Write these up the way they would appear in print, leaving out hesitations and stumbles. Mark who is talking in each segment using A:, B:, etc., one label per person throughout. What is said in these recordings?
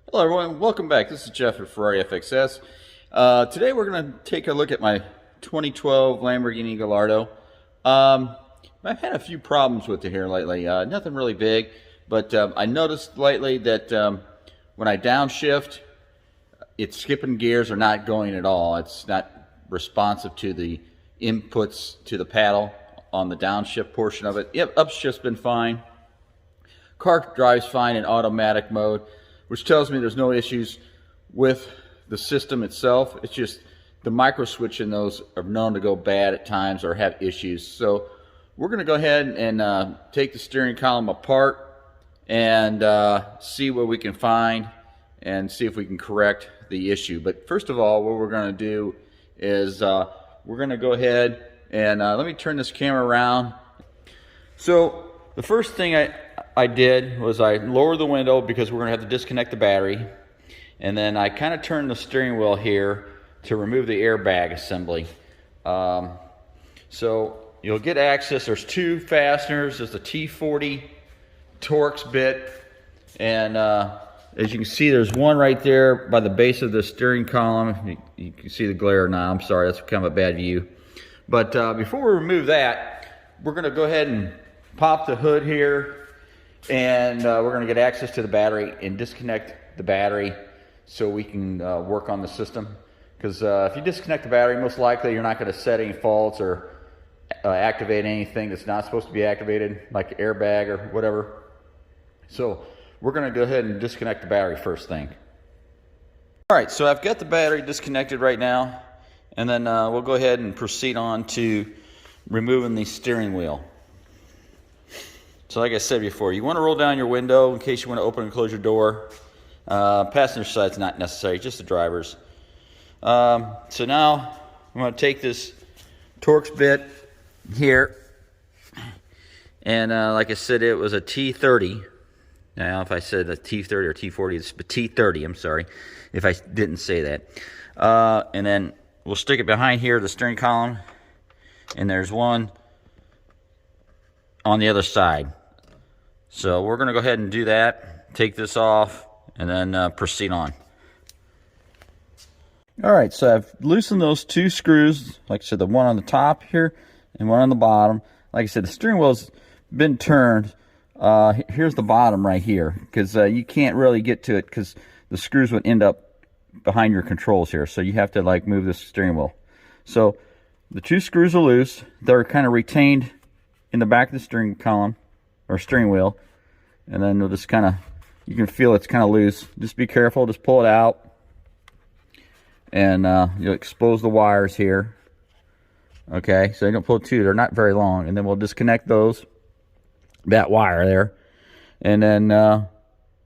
A: Hello everyone, welcome back. This is Jeff at Ferrari FXS. Today we're going to take a look at my 2012 Lamborghini Gallardo. I've had a few problems with it here lately. Nothing really big, but I noticed lately that when I downshift, it's skipping gears or not going at all. It's not responsive to the inputs to the paddle on the downshift portion of it. Yep, upshift's been fine. Car drives fine in automatic mode, which tells me there's no issues with the system itself. It's just the micro switch in those are known to go bad at times or have issues. So we're going to go ahead and take the steering column apart and see what we can find and see if we can correct the issue. But first of all, what we're going to do is we're going to go ahead and let me turn this camera around. So the first thing I did was I lowered the window because we're going to have to disconnect the battery, and then I kind of turned the steering wheel here to remove the airbag assembly. So you'll get access. There's two fasteners. There's the T40 Torx bit, and as you can see, there's one right there by the base of the steering column. You can see the glare now. I'm sorry, that's kind of a bad view. But before we remove that, we're going to go ahead and pop the hood here, and we're going to get access to the battery and disconnect the battery so we can work on the system. Because if you disconnect the battery, most likely you're not going to set any faults or activate anything that's not supposed to be activated, like airbag or whatever. So we're going to go ahead and disconnect the battery first thing. Alright, so I've got the battery disconnected right now, and then we'll go ahead and proceed on to removing the steering wheel. So like I said before, you want to roll down your window in case you want to open and close your door. Passenger side's not necessary, just the driver's. So now I'm going to take this Torx bit here, and like I said, it was a T30. Now if I said a T30 or T40, it's a T30, I'm sorry if I didn't say that. And then we'll stick it behind here, the steering column, and there's one on the other side. So we're going to go ahead and do that, take this off, and then proceed on. Alright, so I've loosened those two screws, like I said, the one on the top here and one on the bottom. Like I said, the steering wheel's been turned. Here's the bottom right here, because you can't really get to it because the screws would end up behind your controls here. So you have to like move this steering wheel. So the two screws are loose. They're kind of retained in the back of the steering column or steering wheel, and then they'll just kind of, you can feel it's kind of loose. Just be careful, just pull it out, and you'll expose the wires here. Okay, so you don't pull two, they're not very long, and then we'll disconnect that wire there, and then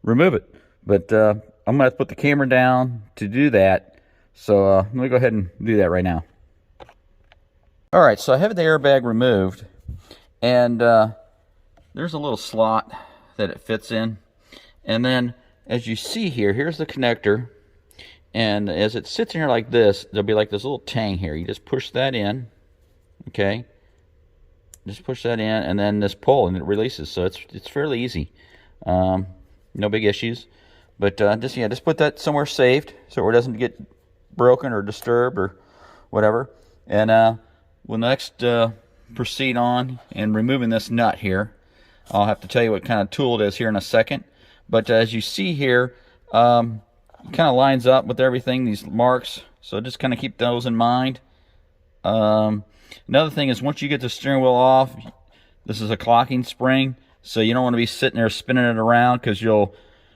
A: remove it. But I'm gonna have to put the camera down to do that, so let me go ahead and do that right now. Alright, so I have the airbag removed, and there's a little slot that it fits in, and then as you see here, here's the connector, and as it sits in here like this, there'll be like this little tang here. You just push that in, okay, just push that in, and then this pull, and it releases. So it's fairly easy, no big issues. But just put that somewhere saved so it doesn't get broken or disturbed or whatever. And we'll next proceed on in removing this nut here. I'll have to tell you what kind of tool it is here in a second. But as you see here, it kind of lines up with everything, these marks. So just kind of keep those in mind. Another thing is, once you get the steering wheel off, this is a clocking spring. So you don't want to be sitting there spinning it around, because you'll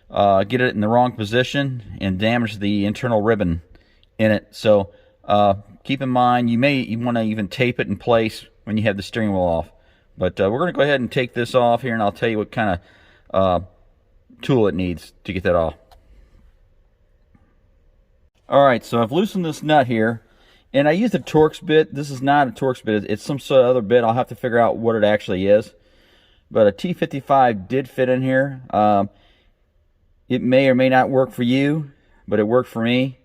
A: get it in the wrong position and damage the internal ribbon in it. So keep in mind, you want to even tape it in place when you have the steering wheel off. But we're going to go ahead and take this off here, and I'll tell you what kind of tool it needs to get that off. Alright, so I've loosened this nut here, and I used a Torx bit. This is not a Torx bit, it's some sort of other bit. I'll have to figure out what it actually is. But a T55 did fit in here. It may or may not work for you, but it worked for me.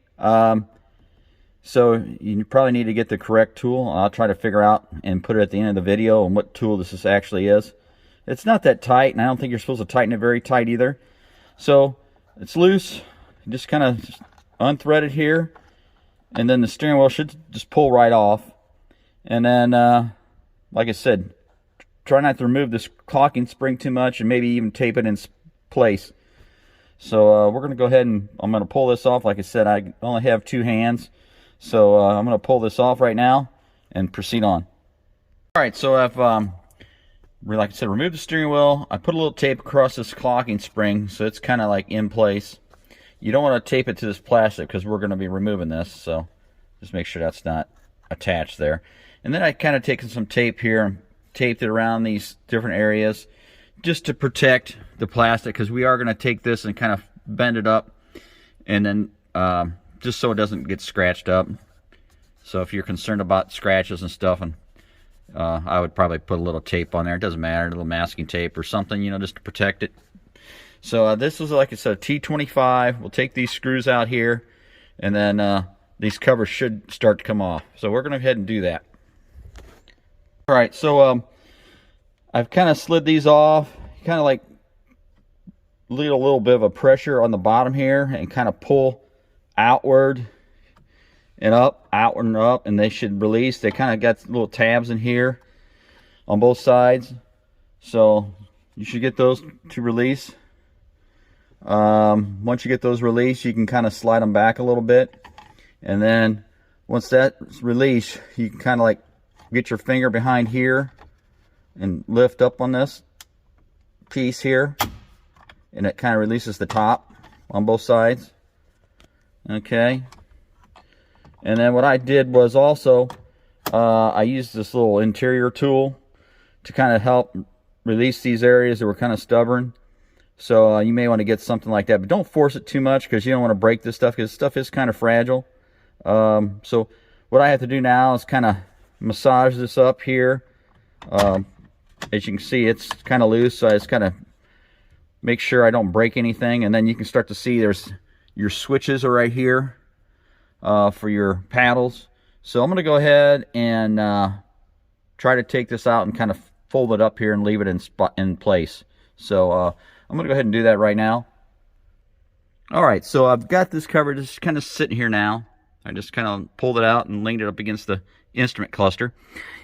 A: So you probably need to get the correct tool. I'll try to figure out and put it at the end of the video on what tool this actually is. It's not that tight, and I don't think you're supposed to tighten it very tight either. So it's loose. just kind of unthread it here, and then the steering wheel should just pull right off. And then, like I said, try not to remove this clocking spring too much, and maybe even tape it in place. So we're going to go ahead and I'm going to pull this off. Like I said, I only have 2 hands, so I'm going to pull this off right now and proceed on. All right, so I've like I said, removed the steering wheel. I put a little tape across this clocking spring so it's kind of like in place. You don't want to tape it to this plastic because we're going to be removing this, so just make sure that's not attached there. And then I kind of taken some tape here and taped it around these different areas just to protect the plastic, because we are going to take this and kind of bend it up, and then just so it doesn't get scratched up. So if you're concerned about scratches and stuff, and I would probably put a little tape on there. It doesn't matter, a little masking tape or something, you know, just to protect it. So this is, like I said, a T25. We'll take these screws out here, and then these covers should start to come off. So we're going to go ahead and do that. All right, so I've kind of slid these off, kind of like leave a little bit of a pressure on the bottom here and kind of pull outward and up, outward and up, and they should release. They kind of got little tabs in here on both sides, so you should get those to release. Once you get those released, you can kind of slide them back a little bit, and then once that's released, you can kind of like get your finger behind here and lift up on this piece here, and it kind of releases the top on both sides. Okay, and then what I did was also I used this little interior tool to kind of help release these areas that were kind of stubborn. So you may want to get something like that, but don't force it too much because you don't want to break this stuff, because stuff is kind of fragile. So what I have to do now is kind of massage this up here. As you can see, it's kind of loose, so I just kind of make sure I don't break anything. And then you can start to see there's your switches are right here for your paddles. So I'm going to go ahead and try to take this out and kind of fold it up here and leave it in place. So I'm going to go ahead and do that right now. All right, so I've got this cover just kind of sitting here now. I just kind of pulled it out and leaned it up against the instrument cluster.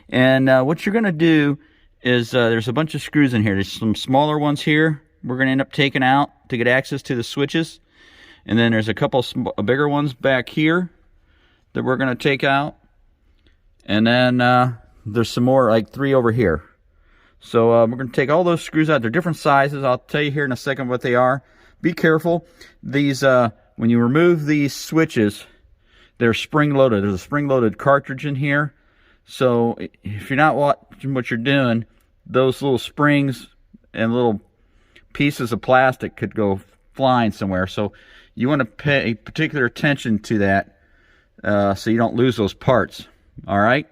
A: And what you're going to do is there's a bunch of screws in here. There's some smaller ones here we're going to end up taking out to get access to the switches. And then there's a couple bigger ones back here that we're going to take out. And then there's some more, like 3 over here. So we're going to take all those screws out. They're different sizes. I'll tell you here in a second what they are. Be careful. These, when you remove these switches, they're spring-loaded. There's a spring-loaded cartridge in here. So if you're not watching what you're doing, those little springs and little pieces of plastic could go flying somewhere. So you want to pay particular attention to that so you don't lose those parts. All right?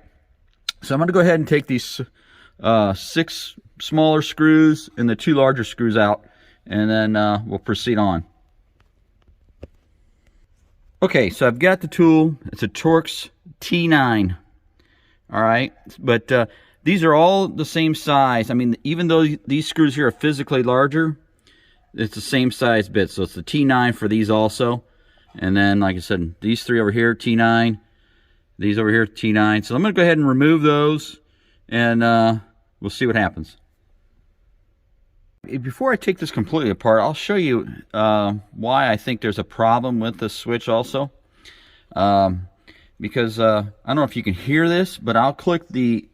A: So I'm going to go ahead and take these 6 smaller screws and the 2 larger screws out, and then we'll proceed on. Okay, so I've got the tool. It's a Torx T9. All right, but these are all the same size. I mean, even though these screws here are physically larger, it's the same size bit. So it's the T9 for these also. And then, like I said, these 3 over here, T9. These over here, T9. So I'm going to go ahead and remove those, and we'll see what happens. Before I take this completely apart, I'll show you why I think there's a problem with this switch also. Because I don't know if you can hear this, but I'll click the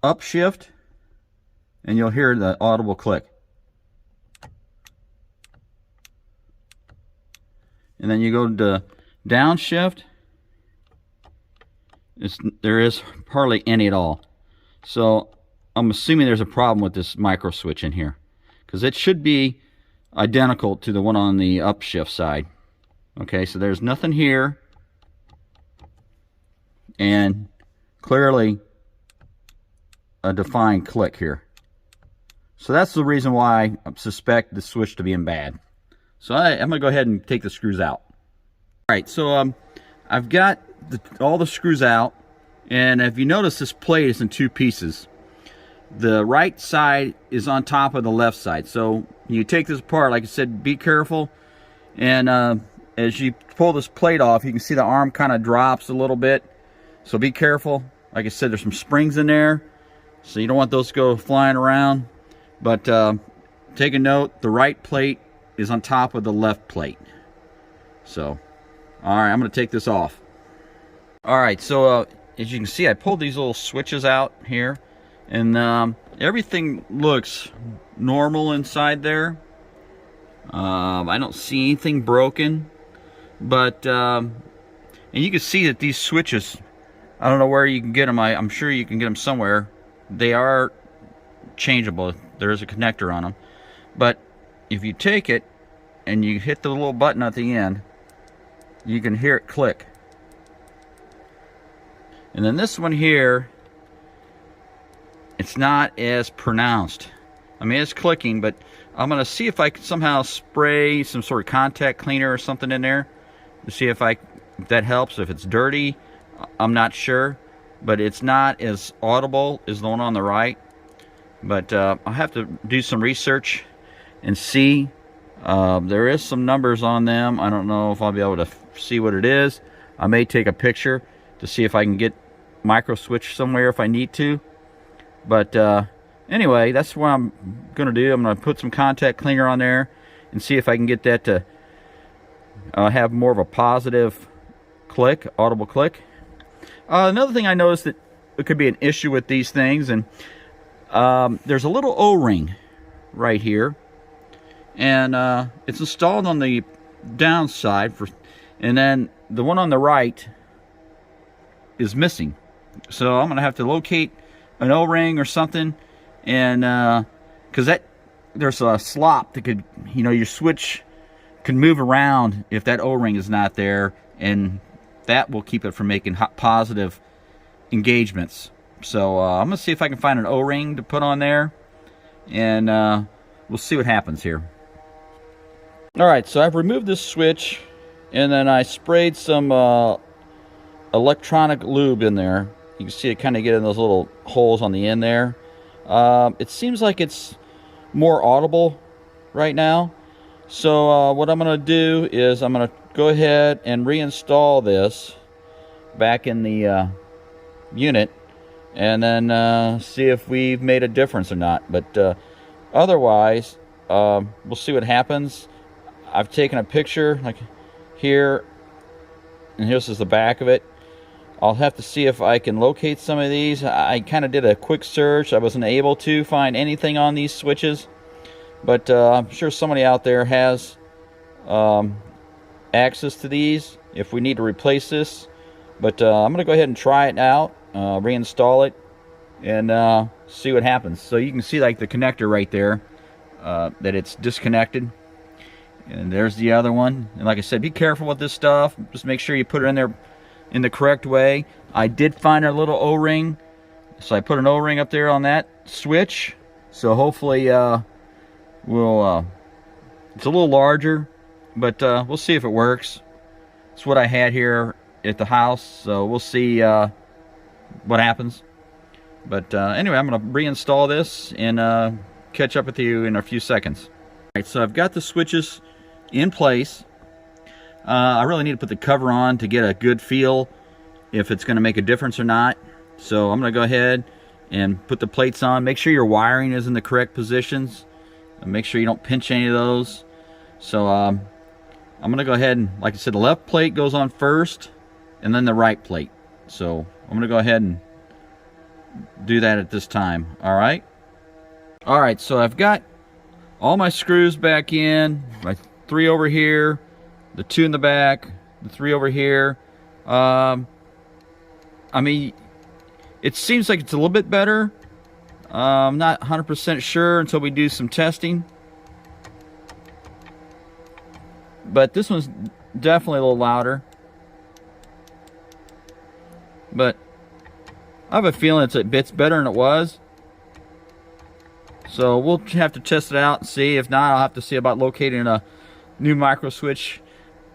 A: upshift and you'll hear the audible click. And then you go to downshift, there is hardly any at all. So I'm assuming there's a problem with this micro switch in here, because it should be identical to the one on the upshift side. Okay, so there's nothing here, and clearly a defined click here. So that's the reason why I suspect the switch to be in bad. So I'm going to go ahead and take the screws out. All right, so I've got all the screws out, and if you notice, this plate is in 2 pieces. The right side is on top of the left side. So you take this apart, like I said, be careful And as you pull this plate off, you can see the arm kind of drops a little bit. So be careful. Like I said, there's some springs in there, so you don't want those to go flying around. But take a note, the right plate is on top of the left plate. So, all right, I'm going to take this off. All right, so as you can see, I pulled these little switches out here, and everything looks normal inside there. I don't see anything broken, but and you can see that these switches, I don't know where you can get them. I'm sure you can get them somewhere. They are changeable. There is a connector on them, but if you take it and you hit the little button at the end, you can hear it click. And then this one here, it's not as pronounced. I mean, it's clicking, but I'm going to see if I can somehow spray some sort of contact cleaner or something in there to see if that helps. If it's dirty, I'm not sure, but it's not as audible as the one on the right. But I'll have to do some research and see. There is some numbers on them. I don't know if I'll be able to see what it is. I may take a picture to see if I can get micro switch somewhere if I need to. But anyway, that's what I'm going to do. I'm going to put some contact cleaner on there and see if I can get that to have more of a positive click, audible click. Another thing I noticed that it could be an issue with these things, and there's a little O-ring right here, and it's installed on the downside, and then the one on the right is missing. So I'm going to have to locate an O-ring or something, and because there's a slop that could, your switch can move around if that O-ring is not there, and that will keep it from making positive engagements. So I'm going to see if I can find an O-ring to put on there, and we'll see what happens here. Alright, so I've removed this switch, and then I sprayed some electronic lube in there. You can see it kind of get in those little holes on the end there. It seems like it's more audible right now. So what I'm going to do is I'm going to go ahead and reinstall this back in the unit, and then see if we've made a difference or not. But otherwise, we'll see what happens. I've taken a picture like here, and this is the back of it. I'll have to see if I can locate some of these. I kind of did a quick search. I wasn't able to find anything on these switches, but I'm sure somebody out there has access to these if we need to replace this. But I'm going to go ahead and try it out, reinstall it, and see what happens. So you can see like the connector right there, that it's disconnected. And there's the other one. And like I said, be careful with this stuff. Just make sure you put it in there in the correct way. I did find a little O-ring, so I put an O-ring up there on that switch. So hopefully we'll it's a little larger, but we'll see if it works. It's what I had here at the house, so we'll see what happens. But anyway, I'm going to reinstall this and catch up with you in a few seconds. All right, so I've got the switches in place. I really need to put the cover on to get a good feel if it's going to make a difference or not. So I'm going to go ahead and put the plates on. Make sure your wiring is in the correct positions. And make sure you don't pinch any of those. So I'm going to go ahead and, like I said, the left plate goes on first, and then the right plate. So I'm going to go ahead and do that at this time. Alright? Alright, so I've got all my screws back in. My 3 over here, the 2 in the back, the 3 over here. I mean, it seems like it's a little bit better. I'm not 100% sure until we do some testing. But this one's definitely a little louder. But I have a feeling it's a bit better than it was. So we'll have to test it out and see. If not, I'll have to see about locating a new micro switch.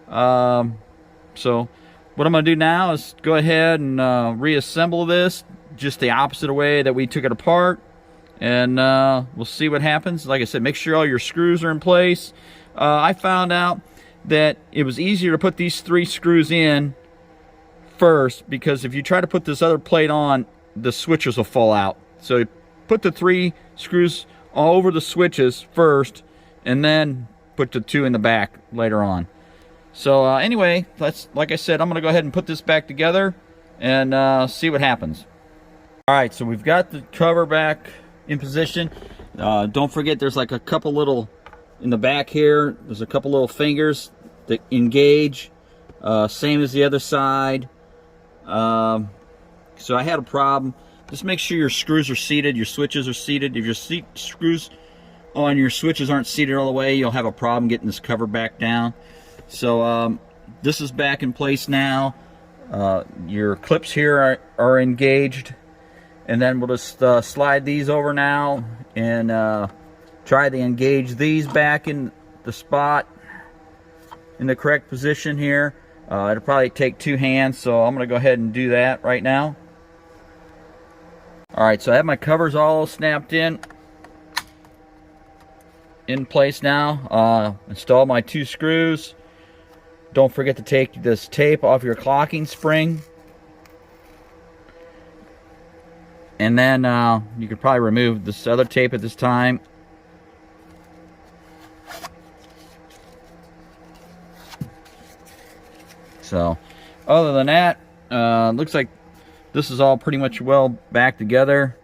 A: So what I'm going to do now is go ahead and reassemble this just the opposite way that we took it apart, and we'll see what happens. Like I said, make sure all your screws are in place. I found out that it was easier to put these 3 screws in first, because if you try to put this other plate on, the switches will fall out. So put the 3 screws all over the switches first, and then put the 2 in the back later on. So anyway, like I said, I'm going to go ahead and put this back together and see what happens. All right, so we've got the cover back in position. Don't forget, there's like a couple little in the back here. There's a couple little fingers that engage, same as the other side. So I had a problem. Just make sure your screws are seated, your switches are seated. If your screws on your switches aren't seated all the way, you'll have a problem getting this cover back down. So this is back in place now. Your clips here are engaged, and then we'll just slide these over now and try to engage these back in the spot in the correct position here. It'll probably take 2 hands, so I'm going to go ahead and do that right now. Alright, so I have my covers all snapped in place now. Install my 2 screws. Don't forget to take this tape off your clocking spring. And then you could probably remove this other tape at this time. So, other than that, looks like this is all pretty much well back together.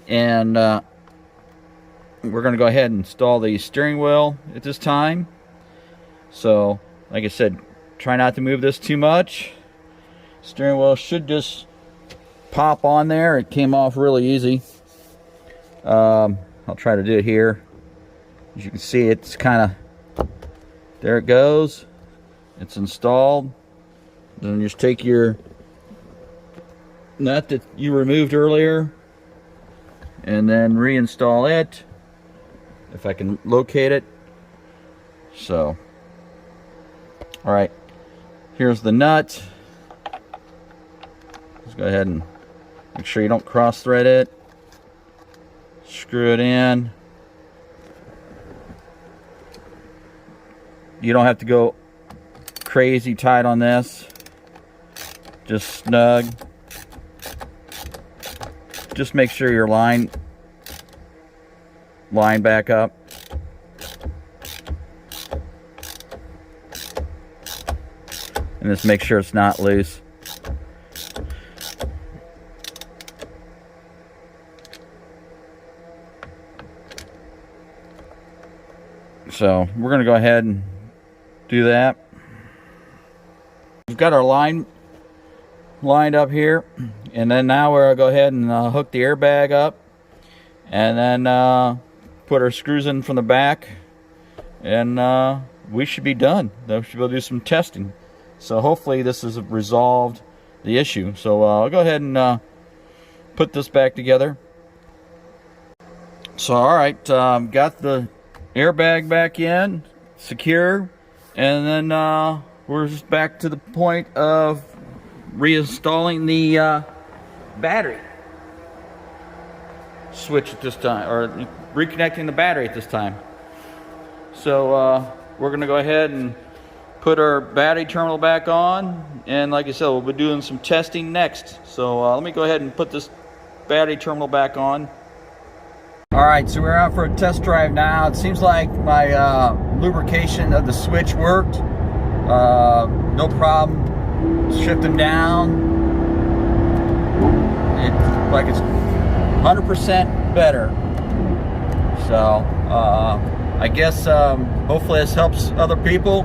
A: And we're going to go ahead and install the steering wheel at this time. So, like I said, try not to move this too much. Steering wheel should just pop on there. It came off really easy. I'll try to do it here. As you can see, it's kind of, there it goes. It's installed. Then just take your nut that you removed earlier and then reinstall it, if I can locate it. So, all right, here's the nut. Let's go ahead and make sure you don't cross thread it. Screw it in. You don't have to go crazy tight on this, just snug. Just make sure your line back up. And just make sure it's not loose. So we're going to go ahead and do that. We've got our line lined up here, and then now we're going to go ahead and hook the airbag up, and then put our screws in from the back, and we should be done. We should be able to do some testing. So hopefully this has resolved the issue. So I'll go ahead and put this back together. So alright, got the airbag back in, secure, and then we're just back to the point of reinstalling the battery switch at this time, or reconnecting the battery at this time. So we're going to go ahead and put our battery terminal back on, and like I said, we'll be doing some testing next. So let me go ahead and put this battery terminal back on. Alright, so we're out for a test drive now. It seems like my lubrication of the switch worked. No problem. Shift them down. It's like it's 100% better. So I guess hopefully this helps other people.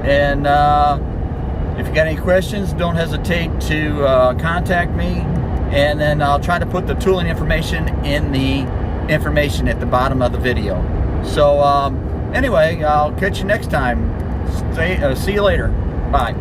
A: And if you got any questions, don't hesitate to contact me, and then I'll try to put the tooling information in the information at the bottom of the video. So anyway, I'll catch you next time. See you later. Bye.